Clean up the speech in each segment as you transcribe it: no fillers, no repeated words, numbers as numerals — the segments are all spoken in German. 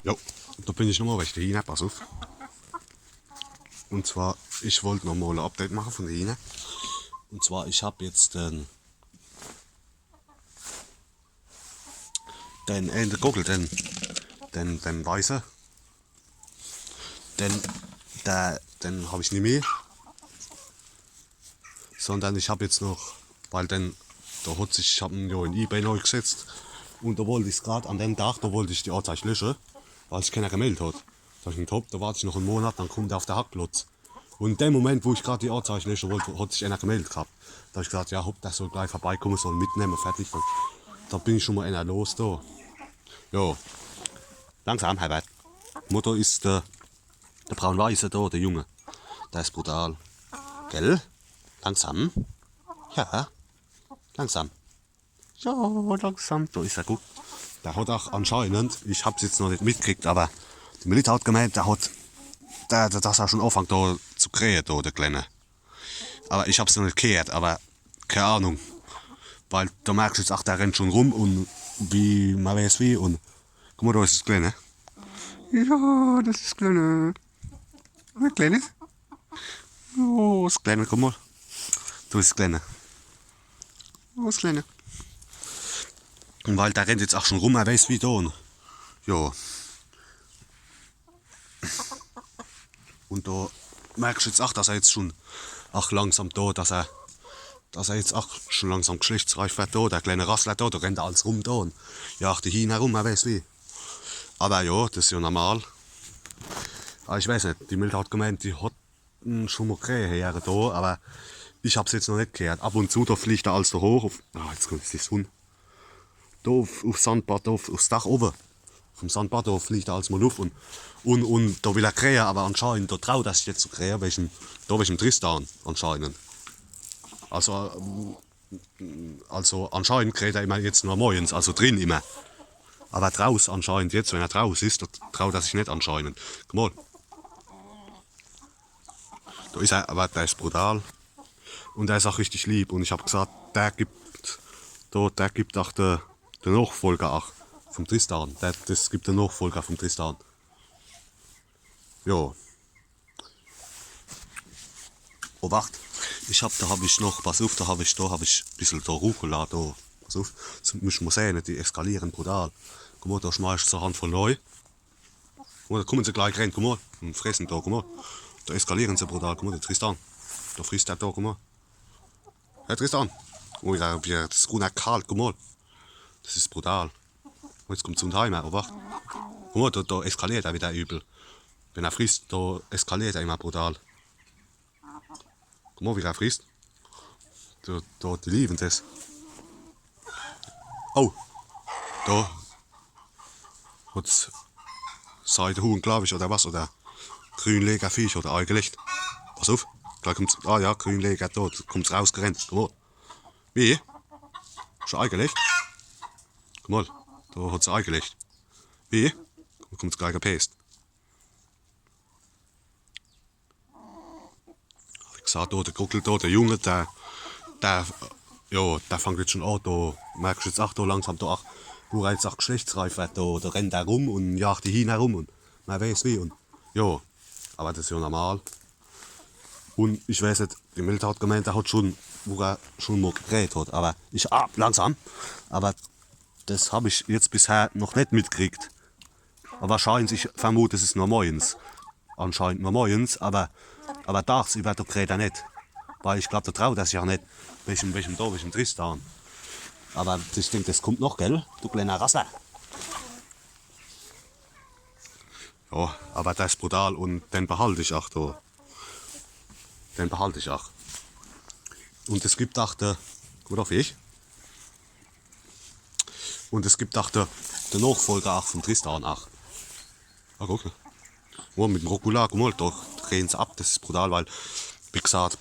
Jo, da bin ich nochmal richtig hinein, pass auf. Und zwar, ich wollte nochmal ein Update machen von der Hine. Und zwar, ich habe jetzt den Gockel, den weißen, den, den habe ich nicht mehr. Sondern ich habe jetzt noch, weil ich habe ihn ja in eBay neu gesetzt. Und da wollte ich es gerade an dem Tag, da wollte ich die Anzeige löschen, weil sich keiner gemeldet hat. Da habe ich gedacht, hopp, da warte ich noch einen Monat, dann kommt er auf den Hackplatz. Und in dem Moment, wo ich gerade die Anzeige löschen wollte, hat sich einer gemeldet gehabt. Da habe ich gesagt, ja hopp, der soll gleich vorbeikommen, soll mitnehmen, fertig. Da bin ich schon mal einer los da. Ja, langsam, Herbert. Mutter ist der braun-weiße da, der Junge. Der ist brutal. Gell? Langsam. Ja, langsam. Ja, langsam. Da ist er gut. Der hat auch anscheinend, ich hab's jetzt noch nicht mitgekriegt, aber die Milita hat gemeint, dass er schon anfängt da zu krähen, da, der Kleine. Aber ich hab's noch nicht gehört, aber keine Ahnung. Weil da merkst du jetzt, ach, der rennt schon rum und wie, man weiß wie und guck mal, da ist das Kleine. Ja, das ist das Kleine. Ein Kleines? Oh, das Kleine, guck mal. Da ist das Kleine. Oh, das Kleine. Und weil der rennt jetzt auch schon rum, er weiß wie da. Und ja. Und da merkst du jetzt auch, dass er jetzt schon auch langsam da, dass er jetzt auch schon langsam geschlechtsreif wird da, der kleine Rassler da rennt alles rum da und jagt die hin herum, er weiß wie. Aber ja, das ist ja normal. Aber ich weiß nicht, die Milde hat gemeint, die hatten schon mal Krähe her da, aber ich hab's jetzt noch nicht gehört. Ab und zu, da fliegt er alles da hoch. Jetzt kommt das Hund. Da auf Sandbad, da aufs Dach oben. Vom Sandbad, da fliegt er alles mal auf und da will er krähen, aber anscheinend, da traut er sich jetzt zu krähen, wegen Tristan anscheinend. Also anscheinend kräht er immer jetzt nur morgens, also drin immer. Aber draus anscheinend jetzt, wenn er draus ist, da traut er sich nicht anscheinend. Guck mal. Da ist er, aber der ist brutal. Und der ist auch richtig lieb. Und ich habe gesagt, der gibt auch der Nachfolger auch vom Tristan. Das gibt der Nachfolger vom Tristan. Ja. Oh, wacht. Da habe ich noch, pass auf, da habe ich ein bisschen da Rucola da. Pass auf, das müssen wir sehen, die eskalieren brutal. Guck mal, da schmeißt du eine Handvoll neu. Guck mal, da kommen sie gleich rein, guck mal, und fressen da, guck mal. Da eskalieren sie brutal, guck mal, der Tristan. Da frisst der da, guck mal. Herr Tristan. Oh, das ist gut kalt, guck mal. Das ist brutal. Und jetzt kommt zum Timer, oh, wacht. Guck mal, da eskaliert er wieder übel. Wenn er frisst, da eskaliert er immer brutal. Guck mal, wie er frisst. Die lieben das. Oh, da hat Seidenhuhn, glaube ich, oder was, oder grünleger Viech oder Eigelegt. Pass auf, gleich kommt's, ja, grünleger, da kommt's rausgerannt. Guck mal. Wie? Schon Eigelegt? Guck mal, da hat's Eigelegt. Wie? Da kommt's gleich gepest. Wie gesagt, da der Guckel, da der Junge, der fängt jetzt schon an, da merkst du jetzt auch da langsam, da auch, wo er jetzt auch geschlechtsreif wird, da rennt er rum und jagt die hin herum und man weiß wie und ja, aber das ist ja normal. Und ich weiß nicht, die Milde hat gemeint, er hat schon, wo er schon mal gekräht hat, aber langsam, aber das habe ich jetzt bisher noch nicht mitgekriegt. Aber wahrscheinlich, ich vermute, es ist nur morgens. Anscheinend nur morgens, aber tagsüber da kräht er nicht. Weil ich glaube, da traut er sich ja nicht, welchem Tristan. Aber ich denke, das kommt noch, gell? Du kleiner Rassler. Ja, aber der ist brutal und den behalte ich auch da. Den behalte ich auch. Und es gibt auch gut auf ich. Und es gibt auch der Nachfolger auch von Tristan auch. Ah, guck mal. Oh, mit dem Rucola, guck mal, da drehen sie ab, das ist brutal, weil, wie gesagt,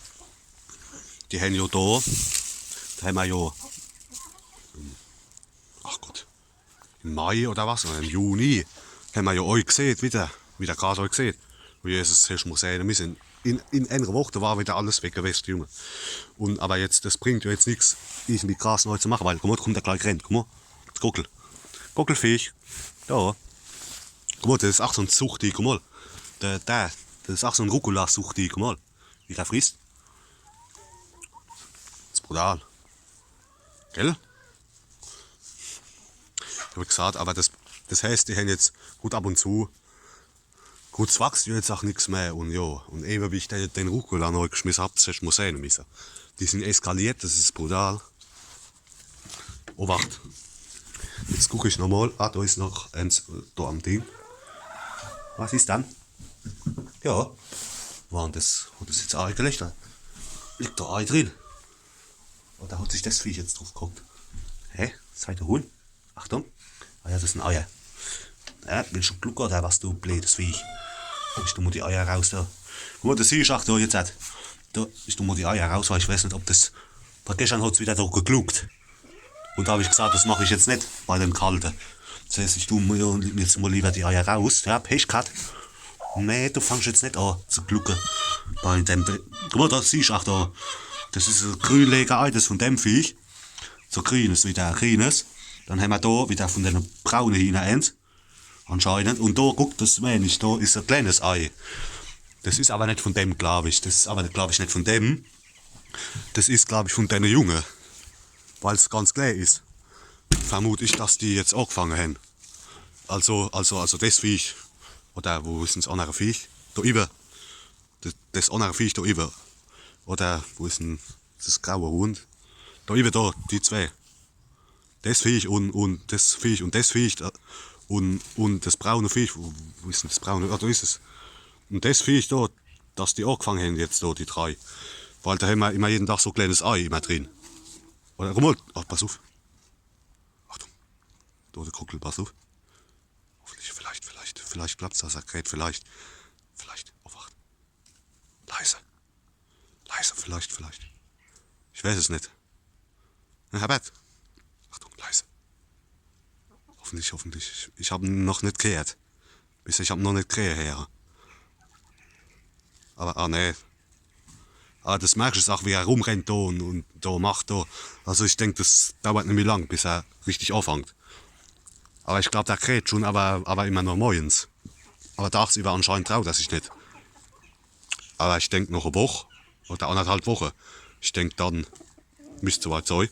die haben ja da haben wir ja, ach Gott, im Mai oder was, oder im Juni, haben wir ja euch gesehen, wieder gerade euch gesehen. Und Jesus, hast du mal sehen, wir sind in einer Woche war wieder alles weg gewesen, Junge. Und, aber jetzt, das bringt ja jetzt nichts, irgendwie Gras neu zu machen, weil, guck mal, da kommt der gleich rennt, guck mal, das Gockelfisch, da, guck guck mal, das ist auch so ein Suchti, guck mal. Das ist auch so ein Rucola-Suchti, guck mal. Wie der frisst. Das ist brutal. Gell? Ich habe gesagt, aber das heißt, die haben jetzt gut ab und zu. Gut, es wächst jetzt auch nichts mehr. Und ja, und eben wie ich den Rucola neu geschmissen habe, das muss sein müssen. Die sind eskaliert, das ist brutal. Oh, warte. Jetzt gucke ich nochmal. Ah, da ist noch eins da am Ding. Was ist dann? Ja. War das jetzt Ei gelegt? Da liegt da Ei drin. Oder hat sich das Viech jetzt drauf geguckt? Hä? Seid ihr Huhn? Achtung. Ah ja, das sind Eier. Ja, willst du Glück oder was, du blödes Viech? Ich tu mal die Eier raus da. Guck mal, das siehst du auch da jetzt. Da, ich tu mal die Eier raus, weil ich weiß nicht, ob das. Gestern hat es wieder da gegluckt. Und da habe ich gesagt, das mache ich jetzt nicht bei dem Kalten. Das heißt, ich tu mir jetzt mal lieber die Eier raus. Ja, Pech gehabt. Nee, du fängst jetzt nicht an zu glucken. Bei dem. Guck mal, da siehst du auch da. Das ist ein grünleger Ei, das von dem Viech. So grünes, wieder grünes. Dann haben wir da wieder von den braunen hinein. Anscheinend. Und da, guck, das meine ich, da ist ein kleines Ei. Das ist aber nicht von dem, glaube ich. Das ist aber, glaube ich, nicht von dem. Das ist, glaube ich, von den Jungen. Weil es ganz klein ist. Vermute ich, dass die jetzt angefangen haben. Also das Viech. Oder wo ist denn das andere Viech? Da über. Das andere Viech da über. Oder wo ist denn das graue Hund? Da über da, die zwei. Das Viech und das Viech und das Viech. Und das braune Viech. Wo ist denn das braune? Ah, da ist es. Und das Viech da, dass die angefangen haben jetzt da, die drei. Weil da haben wir immer jeden Tag so ein kleines Ei immer drin. Oder guck mal, ach, pass auf. Achtung. Da der Kuckel, pass auf. Hoffentlich, vielleicht klappt das Gerät, vielleicht. Aufwacht. Leise, vielleicht. Ich weiß es nicht. Na, Herbert. Achtung, leise. Hoffentlich. Ich habe ihn noch nicht gehört. Ich habe noch nicht gehört, Herr. Aber, nee. Aber das merkst du auch, wie er rumrennt da und da macht da. Also ich denke, das dauert nicht mehr lang, bis er richtig anfängt. Aber ich glaube, der kräht schon, aber immer nur morgens. Aber tagsüber anscheinend traut er sich nicht. Aber ich denke noch eine Woche oder 1,5 Wochen. Ich denke, dann müsste es soweit sein.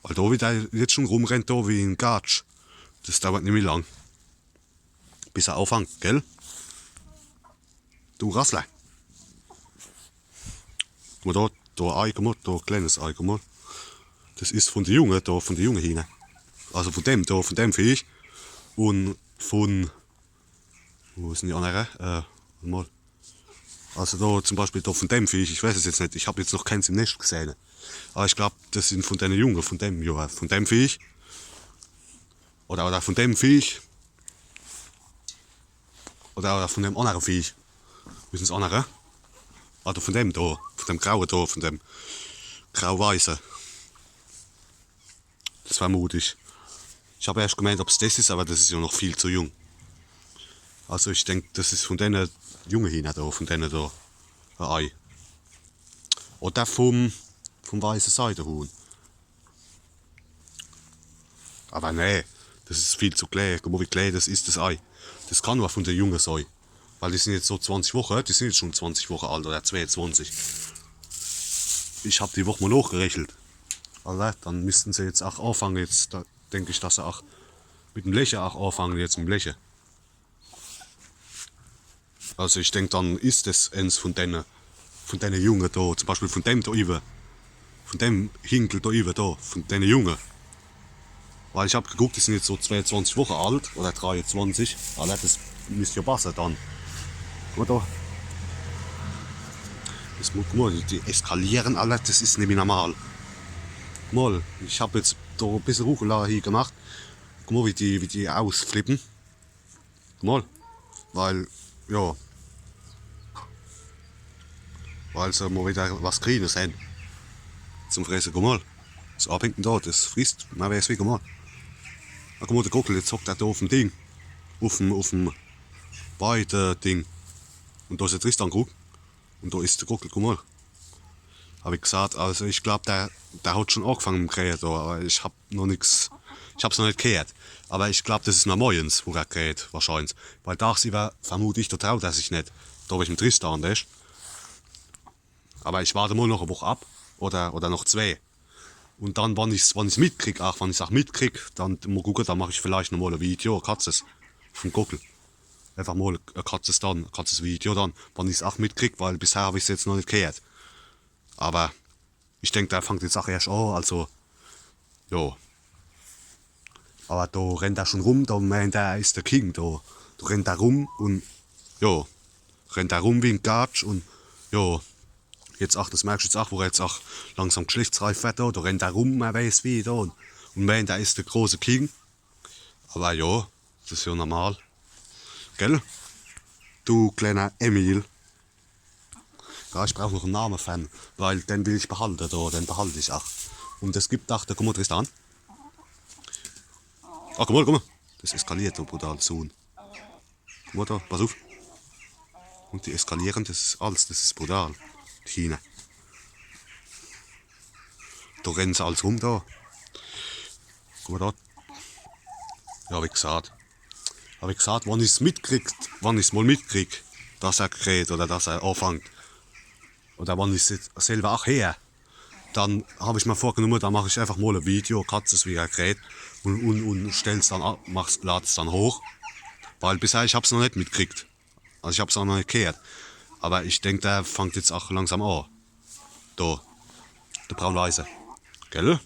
Weil da, wie der jetzt schon rumrennt, da wie ein Gatsch, das dauert nicht mehr lang. Bis er anfängt, gell? Du Rassler. Guck mal da Ei, guck mal, da kleines Ei, guck mal. Das ist von den Jungen hin. Also von dem Viech. Und von, wo sind die anderen? Mal. Also da zum Beispiel da von dem Viech, ich weiß es jetzt nicht, ich habe jetzt noch keins im Nest gesehen. Aber ich glaube, das sind von den Jungen, von dem Viech. Oder von dem Viech. Oder von dem anderen Viech. Wie ist das andere? Oder von dem da, von dem grauen da, von dem grau-weißen. Das vermute ich. Ich habe erst gemeint, ob es das ist, aber das ist ja noch viel zu jung. Also ich denke, das ist von denen Jungen hin da, von denen da ein Ei. Oder vom weißen Seidenhuhn. Aber nee, das ist viel zu klein. Guck mal, wie klein das ist, das Ei. Das kann nur von den Jungen sein. Weil die sind jetzt so 20 Wochen, die sind jetzt schon 20 Wochen alt oder 22. Ich habe die Woche mal hochgerechnet. Also, dann müssten sie jetzt auch anfangen, jetzt da denke ich, dass sie auch mit dem Lächeln auch anfangen, jetzt mit dem Lächeln. Also ich denke, dann ist es eins von denen Jungen da, zum Beispiel von dem da über, von dem Hinkel da über da, von denen Jungen. Weil ich habe geguckt, die sind jetzt so 22 Wochen alt oder 23. Also das müsste ja passen dann. Guck mal da. Guck mal, die eskalieren alle, das ist nicht mehr normal. Guck mal, ich habe jetzt da ein bisschen Rucola hier gemacht. Guck mal, wie die ausflippen. Guck mal. Weil, ja. Weil sie mal wieder was Grünes haben. Zum Fressen, guck mal. Das Abhängen da, das frisst, man weiß wie, guck mal. Ah, guck mal, der Gockel, jetzt hockt er da auf dem Ding. Auf dem Beide-Ding. Und da ist der Tristan, guck. Und da ist der Gockel, guck mal. Habe ich gesagt, also ich glaube, der hat schon angefangen mit dem Kreator, aber ich habe noch nichts, ich habe es noch nicht gehört. Aber ich glaube, das ist noch morgens, wo er kräht, wahrscheinlich. Weil tagsüber vermute ich, da traut er sich nicht. Da habe ich mit Tristan, das. Aber ich warte mal noch eine Woche ab, oder noch 2. Und dann, wenn ich's mitkriege, auch wenn ich es auch mitkriege, dann mal gucken, dann mache ich vielleicht noch mal ein Video, ein Katzes, vom Gockel. Einfach mal ein Katzes Video dann, wenn ich es auch mitkriege, weil bisher habe ich es jetzt noch nicht gehört. Aber ich denke, der fängt jetzt auch erst an, also, ja. Aber da rennt er schon rum, da meint er ist der King, da rennt er rum und, ja, rennt er rum wie ein Gatsch und, ja, jetzt auch, das merkst du jetzt auch, wo er jetzt auch langsam geschlechtsreif wird, da rennt er rum, er weiß wie, da, und meint, er ist der große King. Aber ja, das ist ja normal, gell? Du kleiner Emil. Ja, ich brauche noch einen Namen, Fan, weil den will ich behalten, da, den behalte ich auch. Und es gibt auch, da guck mal Tristan. Ah, guck mal, das eskaliert so brutal zu. Guck mal da, pass auf. Und die eskalieren, das ist alles, das ist brutal. Die China. Da rennen sie alles rum da. Guck mal da. Ja, wie gesagt. Habe ich gesagt, wenn ich es mitkriege, wenn ich es mal mitkriege, dass er kräht oder dass er anfängt, oder wenn ich es selber auch her, dann habe ich mir vorgenommen, dann mache ich einfach mal ein Video, Katzes wie er kräht und stell's dann ab, lade es dann hoch. Weil bisher ich habe es noch nicht mitgekriegt. Also ich habe es auch noch nicht gehört. Aber ich denke, der fängt jetzt auch langsam an. Da, der Braunweise. Gell?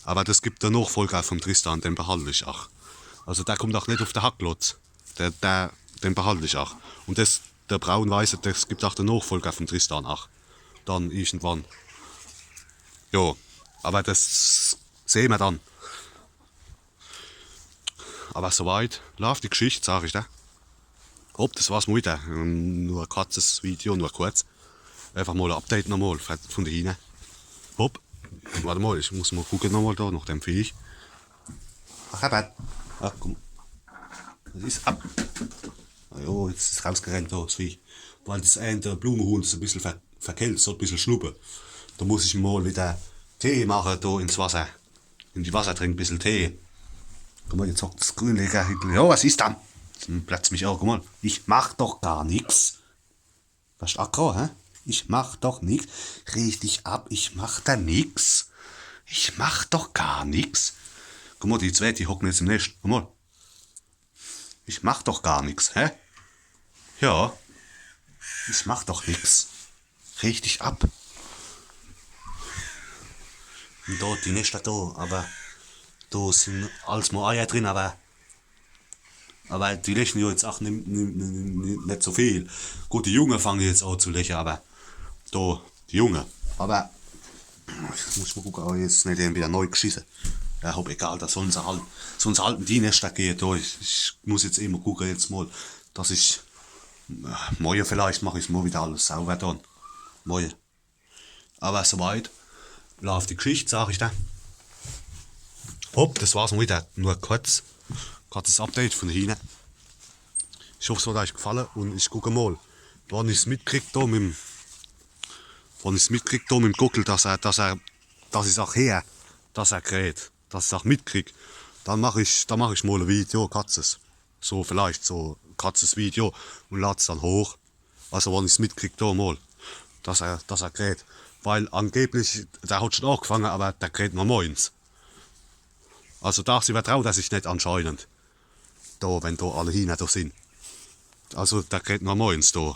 Aber das gibt der Nachfolger vom Tristan, den behalte ich auch. Also der kommt auch nicht auf den Hacklotz. Den behalte ich auch. Und das, der Braunweise, das gibt auch der Nachfolger vom Tristan auch. Dann irgendwann. Ja, aber das sehen wir dann. Aber soweit läuft die Geschichte, sage ich dir. Hopp, das war's mal wieder. Nur ein kurzes Video, nur kurz. Einfach mal ein Update nochmal von der Hine. Hopp, warte mal, ich muss mal gucken nochmal da, nach dem Viech. Ach, Herbert. Ach, komm. Das ist ab. Ah, jo, jetzt ist rausgerannt da, das Viech. Weil das eine Blumenhuhn ist ein bisschen verkältet, so ein bisschen schnuppe. Da muss ich mal wieder Tee machen, da ins Wasser. In die Wasser trinken, ein bisschen Tee. Guck mal, jetzt sagt das grünliche Hügel. Ja, was ist dann? Jetzt platzt mich auch, guck mal. Ich mach doch gar nichts. Was ist aggro, hä? Ich mach doch nichts. Riech dich ab, ich mach da nix. Ich mach doch gar nichts. Guck mal, die zwei, die hocken jetzt im Nest. Guck mal. Ich mach doch gar nichts, hä? Ja. Ich mach doch nichts. Riech dich ab. Und dort, die Nester da, aber da sind alles mal Eier drin, aber die lächeln ja jetzt auch nicht so viel. Gut, die Jungen fangen jetzt auch zu lächeln, aber da, die Jungen. Aber jetzt muss ich mal gucken, aber jetzt nicht wieder neu geschissen. Ja, hab egal, da sollen sie halt, sonst halten die Nester gehen. Da, ich muss jetzt immer gucken, jetzt mal, dass ich, morgen vielleicht mache ich mal wieder alles sauber dann. Morgen. Aber soweit läuft die Geschichte, sag ich da. Hopp, das war's mal wieder. Nur kurz. Kurzes Update von hier. Ich hoffe, es hat euch gefallen und ich gucke mal, wenn ich es mitkriege da mit dem Gockel, dass ich es auch her, dass er kräht, dass ich es auch mitkriege, dann mache ich mal ein Video, Katzes. So vielleicht, so Katzes Video und lade es dann hoch. Also wenn ich es mitkriege da mal, dass er kräht. Weil angeblich, der hat schon angefangen, aber der kräht noch morgens. Also da vertraut er sich nicht anscheinend. Da, wenn da alle hin da sind. Also der kräht noch morgens da.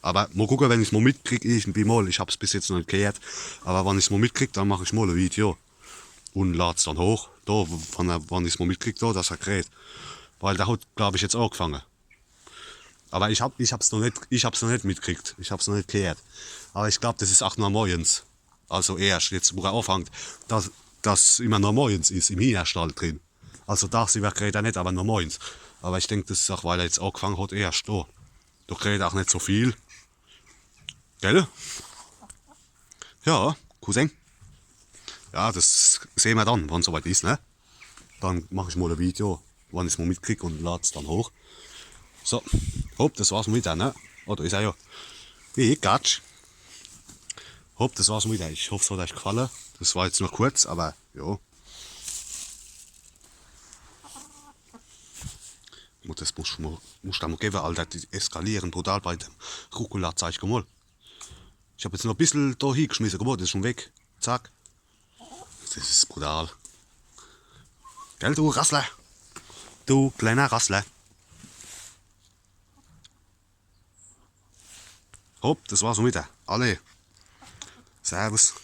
Aber mal gucken, wenn ich es mal mitkriege, irgendwie mal. Ich habe es bis jetzt noch nicht gehört. Aber wenn ich es mal mitkriege, dann mache ich mal ein Video. Und lade es dann hoch. Da, wenn ich es mal mitkriege, da, dass er kräht. Weil der hat, glaube ich, jetzt angefangen. Aber ich hab's noch nicht mitgekriegt. Ich hab's noch nicht gehört. Aber ich glaube, das ist auch noch morgens. Also erst, jetzt wo er anfängt, dass immer noch morgens ist, im Hühnerstall drin. Also tagsüber kräht er nicht, aber noch morgens. Aber ich denke, das ist auch, weil er jetzt angefangen hat, erst da. Da kräht auch nicht so viel. Gell? Ja, Cousin. Ja, das sehen wir dann, wenn es soweit ist, ne? Dann mache ich mal ein Video, wenn ich es mal mitkriege und lade es dann hoch. So, hopp, das war's mal wieder, ne? Oh, da ist er ja. Wie, Gatsch. Hopp, das war's wieder. Ich hoffe, es hat euch gefallen. Das war jetzt noch kurz, aber ja. Das muss da mal geben, Alter. Die eskalieren brutal bei dem Rucola, zeig ich mal. Ich habe jetzt noch ein bisschen da hingeschmissen, das ist schon weg. Zack. Das ist brutal. Gell, du Rassler? Du kleiner Rassler. Hopp, das war's wieder. Alle. Servus.